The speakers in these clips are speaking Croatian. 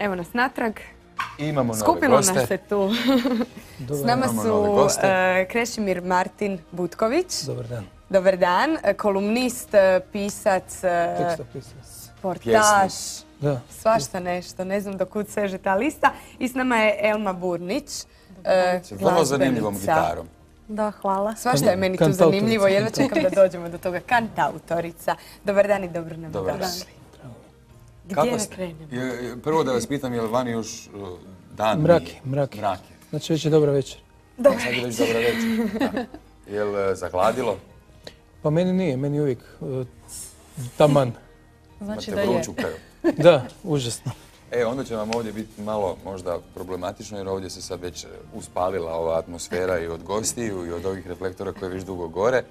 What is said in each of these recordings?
Evo nas natrag. Imamo nove Skupilo goste. nas se tu. S nama Imamo su nove goste. Krešimir Martin Butković. Dobar dan. Dobar dan. Kolumnist, pisac, Tekstopisac. sportaš. Da. Svašta nešto. Ne znam do kud seže ta lista. I s nama je Elma Burnić. S vrlo zanimljivom gitarom. Da, hvala. Svašta je meni tu zanimljivo. Jedva čekam da dođemo do toga. Kantautorica. Dobar dan i dobro nam došli. Gdje da krenemo? Prvo da vas pitam, je li vani još dan? Mrak. Znači već je dobra večer. Sad je već dobra večer. Je li zahladilo? Pa meni nije, meni uvijek taman. Znači da je. Da, užasno. Onda će vam ovdje biti malo možda problematično jer ovdje se sad već uspalila ova atmosfera i od gostiju i od ovih reflektora koje već dugo gore.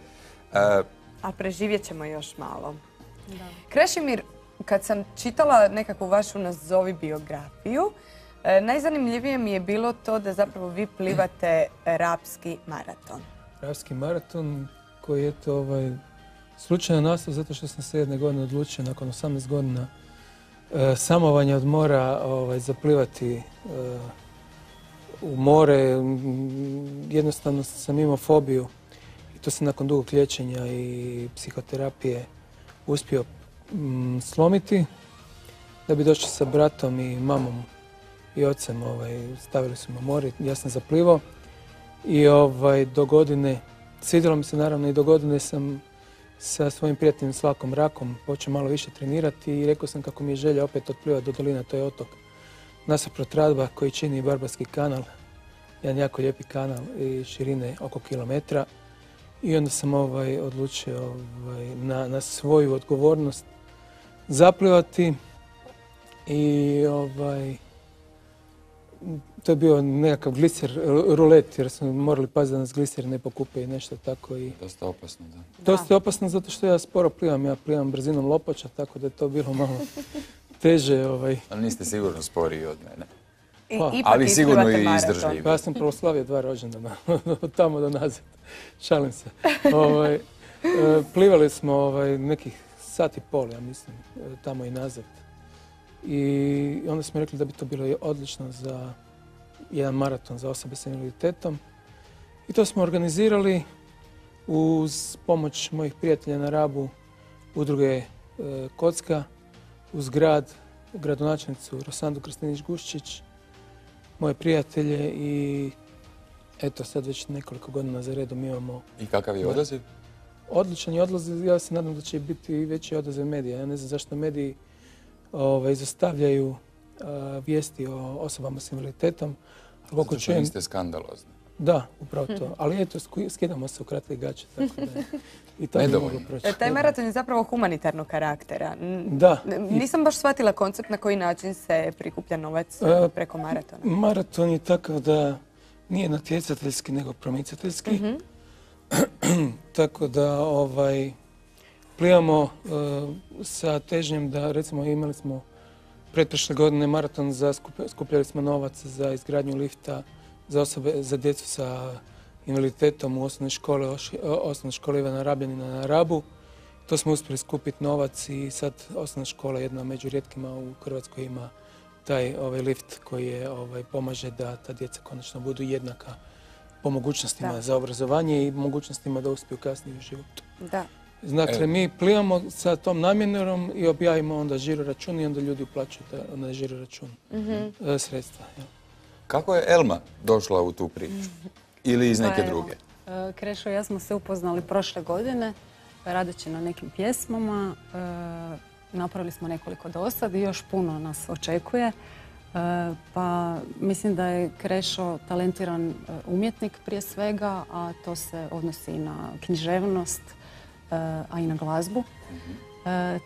A preživjet ćemo još malo. Krešimir, kad sam čitala nekakvu vašu nazovi biografiju, najzanimljivije mi je bilo to da zapravo vi plivate Rapski maraton. Rapski maraton koji je to slučajno nastao zato što sam se jedne godine odlučio nakon 18 godina samovanja od mora zaplivati u more. Jednostavno sam imao fobiju i to sam nakon dugog liječenja i psihoterapije uspio slomiti. Da bi došli sa bratom i mamom i ocem, stavili su me u more, ja sam zaplivao i do godine, svidjelo mi se naravno i do godine sam sa svojim prijateljem Slavkom Rakom počeo malo više trenirati i rekao sam kako mi je želja opet otplivati do doline, to je otok nasuprot Radba koji čini Barbarski kanal, jedan jako lijepi kanal i širine oko kilometra. I onda sam odlučio na svoju odgovornost zaplivati i to je bio nekakav gliser rulet jer smo morali paziti da nas gliser ne pokupe i nešto tako. Dosta opasno, da. Dosta opasno zato što ja sporo plivam, ja plivam brzinom lopača, tako da je to bilo malo teže. Ali niste sigurno sporiji od mene. Ali sigurno i izdržljivi. Pa ja sam proslavio 2 rođendana, od tamo do nazad. Šalim se. Plivali smo nekih sat i pol, ja mislim, tamo i nazad. I onda smo rekli da bi to bilo odlično za jedan maraton za osobe s invaliditetom. I to smo organizirali uz pomoć mojih prijatelja na Rabu, udruge Kocka, uz gradonačelnicu Rosandu Krstinić-Guščić, moje prijatelje i eto sad već nekoliko godina za redom imamo... I kakav je odaziv? Odličan je odaziv, ja se nadam da će biti veći odaziv medija. Ja ne znam zašto mediji izostavljaju vijesti o osobama s invaliditetom. Zato što niste skandalozni. Da, upravo to. Ali eto, skidamo se u kratke gaće, tako da i to bi moglo proći. Taj maraton je zapravo humanitarnog karaktera. Da. Nisam baš shvatila koncept na koji način se prikuplja novac preko maratona. Maraton je takav da nije natjecateljski, nego promicateljski. Tako da plivamo sa težnjom da, recimo, imali smo pretprošle godine maraton, skupljali smo novac za izgradnju lifta za djecu sa invaliditetom u osnovnoj školi Ivana Rabljanina na Rabu. To smo uspjeli skupiti novac i sad osnovna škola, jedna među rijetkima u Hrvatskoj, ima taj lift koji pomaže da ta djeca konačno budu jednaka po mogućnostima za obrazovanje i mogućnostima da uspiju kasnije u životu. Dakle, mi plivamo sa tom namjerom i objavimo onda žiro račun i onda ljudi uplaćuju na žiro račun sredstva. Kako je Elma došla u tu priču? Ili iz neke druge? Krešo i ja smo se upoznali prošle godine radeći na nekim pjesmama. Napravili smo nekoliko dosad i još puno nas očekuje. Pa mislim da je Krešo talentiran umjetnik prije svega, a to se odnosi i na književnost, a i na glazbu.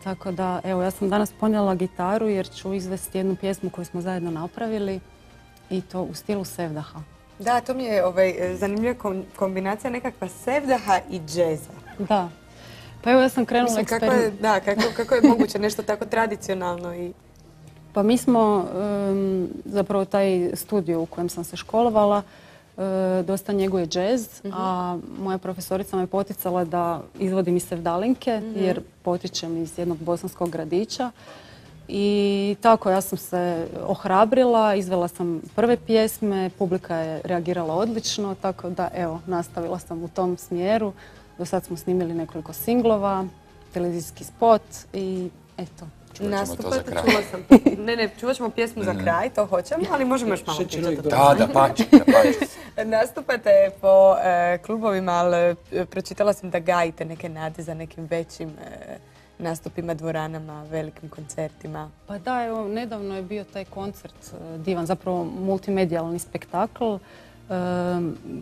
Tako da, evo, ja sam danas ponijela gitaru jer ću izvesti jednu pjesmu koju smo zajedno napravili i to u stilu sevdaha. Da, to mi je zanimljiva kombinacija nekakva sevdaha i džeza. Da. Pa evo, ja sam krenula eksperiment. Da, kako je moguće nešto tako tradicionalno i... Pa mi smo zapravo taj studio u kojem sam se školovala dosta njeguje džez, a moja profesorica me poticala da izvodim i sevdalinke jer potičem iz jednog bosanskog gradića. I tako, ja sam se ohrabrila, izvela sam prve pjesme, publika je reagirala odlično, tako da evo, nastavila sam u tom smjeru. Do sad smo snimili nekoliko singlova, televizijski spot i eto. Čuvat ćemo to za kraj. Čula sam. Ne, čuvat ćemo pjesmu za kraj, to hoćemo, ali možemo još malo pričati o tome. Da, pače. Nastupate po klubovima, ali pročitala sam da gajite neke nade za nekim većim nastupima, dvoranama, velikim koncertima. Pa da, evo, nedavno je bio taj koncert divan, zapravo multimedijalni spektakl.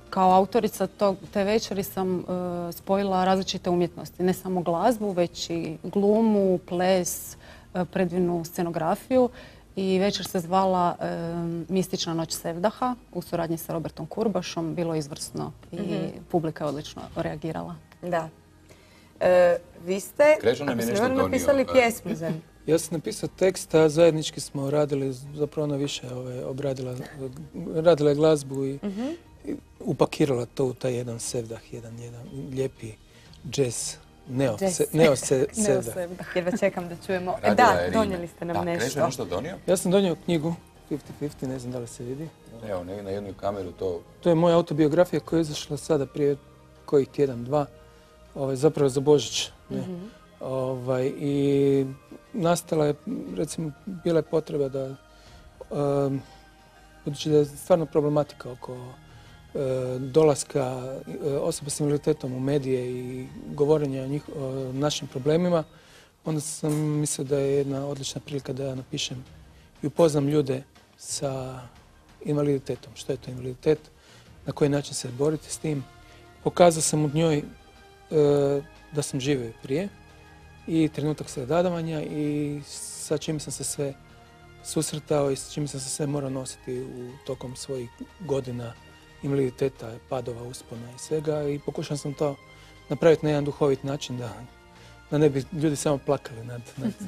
Kao autorica te večeri sam spojila različite umjetnosti, ne samo glazbu, već i glumu, ples, predivnu scenografiju. I večer se zvala Mistična noć Sevdaha u suradnji sa Robertom Kurbašom. Bilo je izvrsno i publika je odlično reagirala. Da. Vi ste, ako se ne varam, napisali pjesmu za njih. Ja sam napisao tekst, a zajednički smo radili, zapravo ona više radila je glazbu i upakirala to u taj jedan sevdah, jedan lijepi džez, neo sevdah. Jedva čekam da čujemo. Radila je Da, Rime. donijeli ste nam Krešo je nešto. nešto donio? Ja sam donio knjigu 50-50, ne znam da li se vidi. Evo, na jednu kameru to... To je moja autobiografija koja je izašla sada prije kojih tjedan, dva, zapravo za Božić. I nastala je, recimo, bila je potreba da, budući da je stvarno problematika oko dolaska osoba s invaliditetom u medije i govorenja o našim problemima, onda sam mislio da je jedna odlična prilika da ja napišem i upoznam ljude sa invaliditetom. Što je to invaliditet, na koji način se boriti s tim. Pokazao sam u njoj da sam živio i prije i trenutak savladavanja i sa čim sam se sve susretao i s čim sam se sve morao nositi tokom svojih godina invaliditeta, padova, uspona i svega i pokušao sam to napraviti na jedan duhovit način da ne bi ljudi samo plakali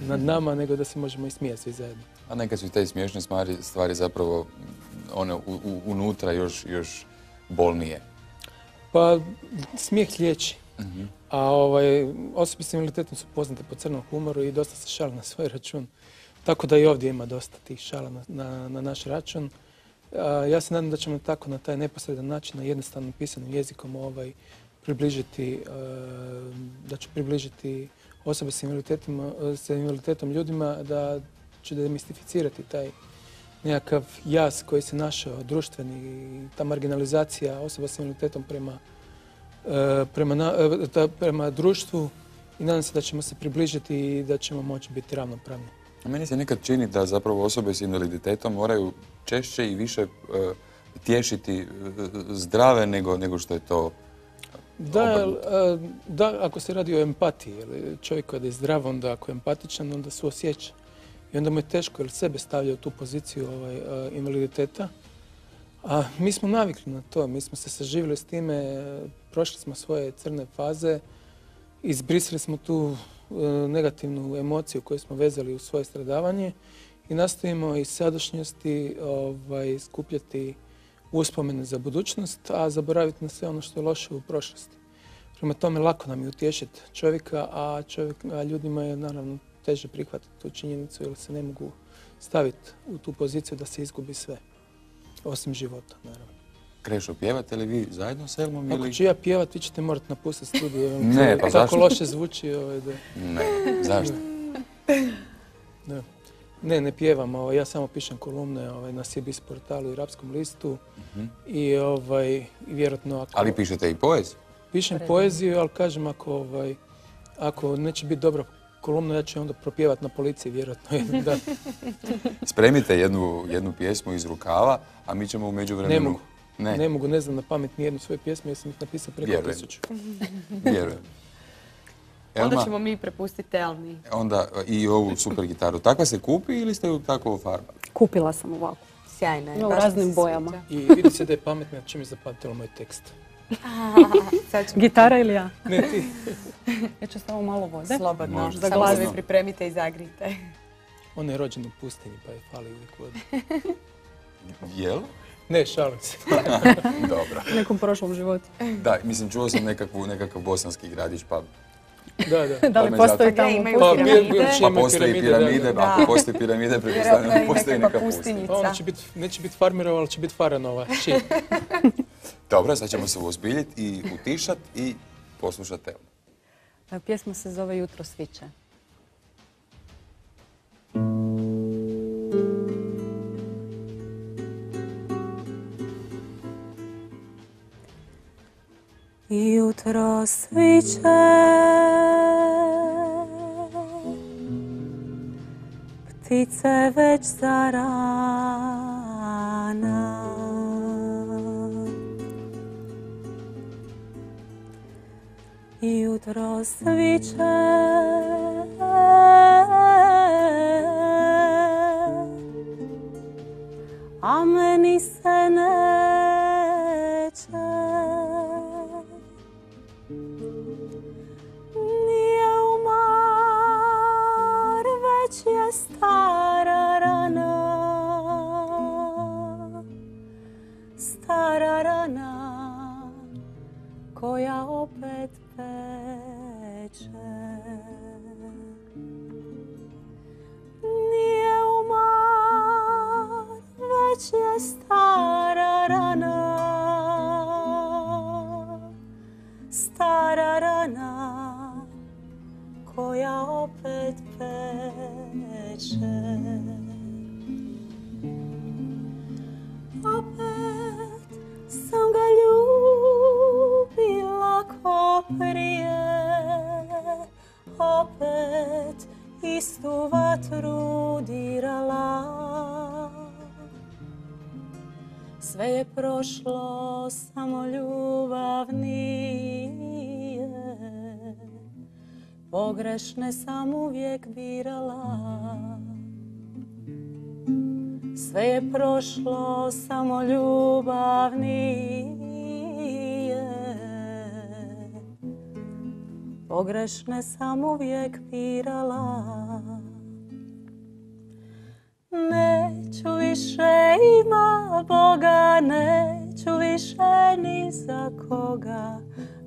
nad nama, nego da se možemo i smijati svi zajedno. A nekad su te smiješne stvari zapravo one unutra još bolnije. Pa smijeh liječi. A osobe s invaliditetom su poznate po crnom humoru i dosta se šale na svoj račun. Tako da i ovdje ima dosta tih šala na naš račun. Ja se nadam da ćemo tako na taj neposredan način, na jednostavno pisanim jezikom da ću približiti osobe s invaliditetom ljudima, da ću demistificirati taj nekakav jaz koji se našao društveni, ta marginalizacija osoba s invaliditetom prema društvu i nadam se da ćemo se približiti i da ćemo moći biti ravnopravni. Meni se nekad čini da zapravo osobe s invaliditetom moraju češće i više tješiti zdrave nego što je to obrnuto. Da, ako se radi o empatiji. Čovjek kada je zdrav, onda ako je empatičan, onda suosjeća. I onda mu je teško jer sebe stavlja u tu poziciju invaliditeta. A mi smo navikli na to, mi smo se saživjeli s time, prošli smo svoje crne faze, izbrisali smo tu negativnu emociju koju smo vezali u svoje stradavanje i nastojimo iz sadašnjosti skupljati uspomene za budućnost, a zaboraviti na sve ono što je loše u prošlosti. Prema tome, lako nam je utješiti čovjeka, a ljudima je naravno teže prihvatiti tu činjenicu jer se ne mogu staviti u tu poziciju da se izgubi sve, osim života, naravno. Krešo, pjevate li vi zajedno s Elmom ili... Ako ću ja pjevat, vi ćete morati napustiti studiju. Ne, pa zašto? Tako loše zvuči. Ne, zašto? Ne pjevam. Ja samo pišem kolumne na CBS portalu i Rapskom listu. I vjerojatno ako... Ali pišete i poeziju? Pišem poeziju, ali kažem ako neće biti dobra kolumna, ja ću onda propjevat na policiji, vjerojatno. Spremite jednu pjesmu iz rukava, a mi ćemo u međuvremenu... Ne mogu, ne znam na pamet nijednu svoju pjesmu, jer sam ih napisao preko 1000. Vjerujem. Onda ćemo mi prepustiti Elmi. Onda i ovu super gitaru. Takva se kupi ili ste ju tako ofarbali? Kupila sam ovako. Sjajna je. U raznim bojama. I vidi se da je pametna, čim je zapamtila moj tekst. Gitara ili ja? Ne, ti. Ja ću samo malo vode. Slobodno. Samo se pripremite i zagrite. Ona je rođena u pustinji, pa je fali uvijek vode. Jel? Ne, šalim se. Dobro. U nekom prošlom životu. Da, mislim, čuo sam nekakav bosanski gradić, pa Da li me postoji zato. tamo Imaju pustinja? Pa postoji piramide, da. ako postoji piramide, pretpostavljam da postoji neka pustinja. Pa ona neće biti farmirova, ali će biti faranova. Dobro, sad ćemo se uozbiljiti i utišati i poslušati temu. Pjesma se zove Jutro sviće. Jutro sviće, ptice već zarana, jutro sviće, a meni se neće. Nije umor, već je stara rana koja opet peče. Nije umor, već je stara rana koja opet peče. Opet sam ga ljubila ko prije, opet istu vatru dirala. Sve je prošlo, samo ljubav nije. Pogrešne sam uvijek birala. Sve je prošlo, samo ljubav nije. Pogrešne sam uvijek birala. Neću više ima Boga, neću više ni za koga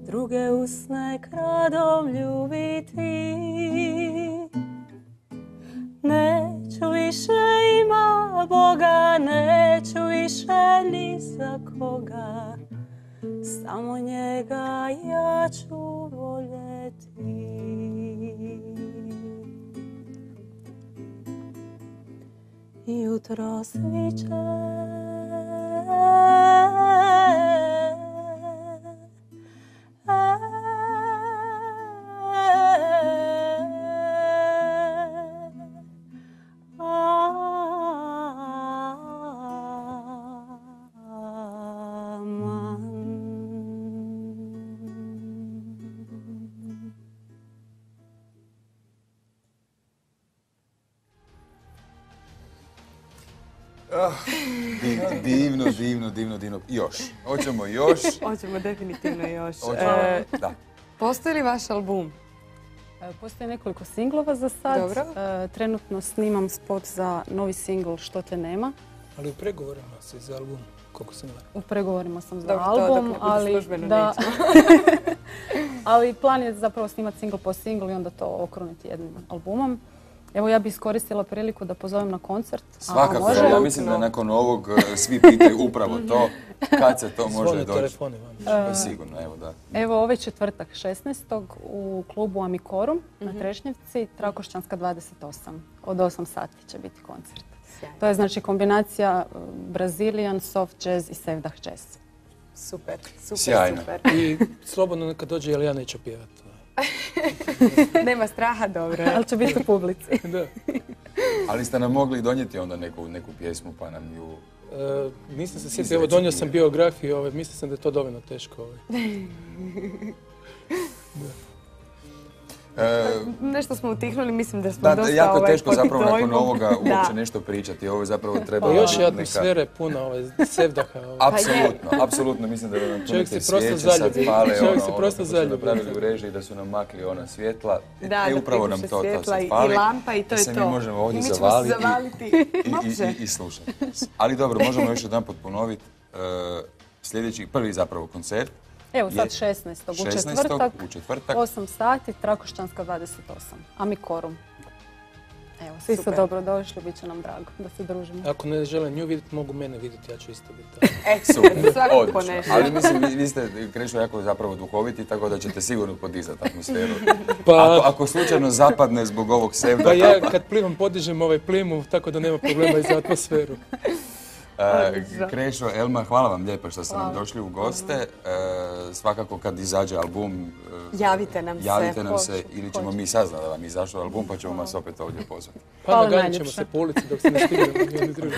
druge usne kradom ljubiti. Neću više ima Boga, neću više ni za koga, samo njega ja ću voljeti. Jutro sviće, Divno. Još. Hoćemo još. Hoćemo definitivno još. Da. Postoji li vaš album? Postoji nekoliko singlova za sad. Dobro. Trenutno snimam spot za novi singl Što te nema. Ali u pregovorima si za album, koliko sam varam. U pregovorima sam za Dobro, album, to dok ne bude službeno da, ali plan je zapravo snimati singl po singl i onda to okruniti jednim albumom. Evo, ja bih iskoristila priliku da pozovem na koncert. Svakako, ja mislim da nakon ovog svi pitaju upravo to, kad se to može doći. Telefoni vam. Sigurno, evo da. Evo, ovaj četvrtak 16. u klubu Amikorum na Trešnjevci, Trakošćanska 28. Od 8 sati će biti koncert. To je znači kombinacija Brazilian, soft jazz i sevdah jazz. Super. Sjajno. I slobodno neka dođe, jer ja neću pjevati. Nema straha, dobro. Ali će biti u publici. Da. Ali ste nam mogli donijeti onda neku pjesmu pa nam ju... Nisam se sjetio, evo donio sam biografiju, mislio sam da je to dovoljno teško. Nešto smo utihnuli, mislim da smo dosta jako je teško pod zapravo nakon dojmom. ovoga uopće nešto pričati. Ovo je zapravo treba... Pa još je atmosfere puno, sevdaha. Apsolutno, mislim da nam čovjek punite se prosto svijeće sad zaljubi. fale. Čovjek se prosto da su zaljubi. napravili u režiji, da su nam makli ona svjetla. Da, upravo nam to sad i fali. lampa i to je to. Da se mi možemo ovdje I mi ćemo zavaliti se zavaliti. i slušati. Ali dobro, možemo još jedan put ponoviti. Sljedeći, prvi zapravo koncert. Evo sad 16. u četvrtak, 8 sati, Trakošćanska 28, Amikorum. Evo, svi su dobrodošli, bit će nam drago da se družimo. Ako ne žele nju vidjeti, mogu mene vidjeti, ja ću isto biti. Super, svakako nešto. Ali mislim, vi ste, Krešo, jako zapravo duhoviti, tako da ćete sigurno podizati atmosferu. Ako slučajno zapadne zbog ovog sevda... Pa ja kad plivam podižem plimu, tako da nema problema i za atmosferu. Krešo, Elma, hvala vam lijepo što ste nam došli u goste. Svakako kad izađe album, javite nam se ili ćemo mi saznati da vam izašao album pa ćemo vas opet ovdje pozvati. Pa naganjat ćemo se po ulici dok se ne stignemo jedni drugi.